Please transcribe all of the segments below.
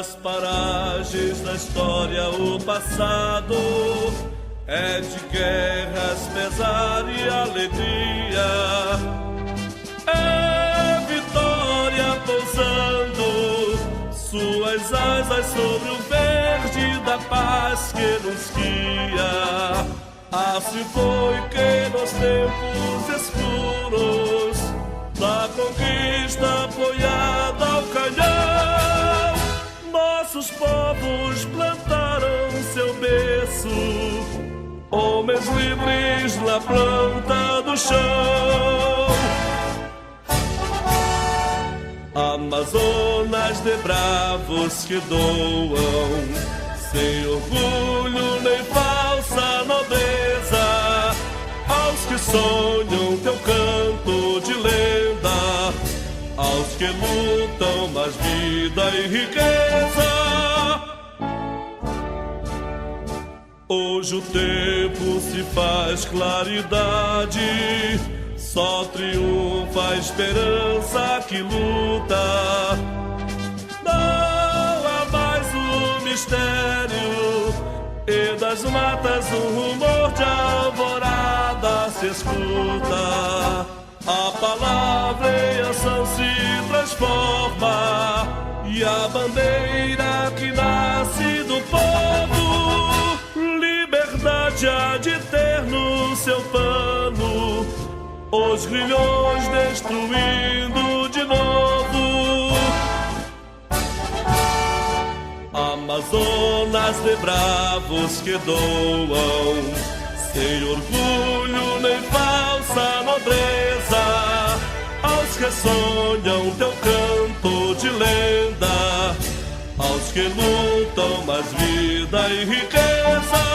das paragens da história o passado é de guerras, pesar e alegria. É vitória pousando suas asas sobre o verde da paz que nos guia. Assim foi que nos tempos escuros da conquista apoiada ao canhão, nossos povos plantaram seu berço, homens livres na planta do chão. Amazonas de bravos que doam, sem orgulho nem falsa nobreza, aos que sonham teu canto de lenda, aos que lutam mais vida e riqueza. Hoje o tempo se faz claridade, só triunfa a esperança que luta. Não há mais o mistério, e das matas um rumor de alvorada se escuta. A palavra em ação se transforma, e a bandeira que nasce do povo, liberdade há de ter no seu pano os grilhões destruindo de novo. Amazonas de bravos que doam, sem orgulho nem falsa nobreza, aos que sonham teu canto de lenda, aos que lutam mais vida e riqueza.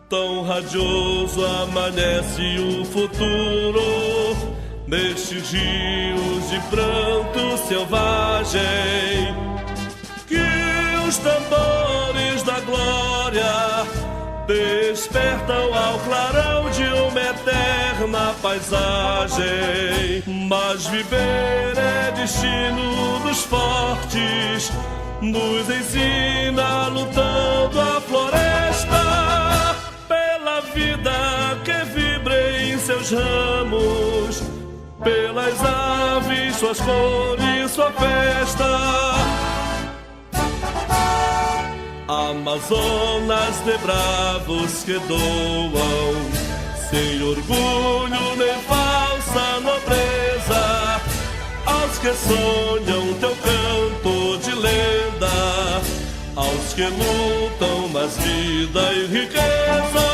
Tão radioso amanhece o futuro, nestes rios de pranto selvagem, que os tambores da glória despertam ao clarão de uma eterna paisagem. Mas viver é destino dos fortes, nos ensina lutando a floresta, pela vida que vibra em seus ramos, pelas aves, suas cores, sua festa. Amazonas de bravos que doam, sem orgulho nem falsa nobreza, aos que sonham teu canto de lenda, aos que lutam mais vida e riqueza.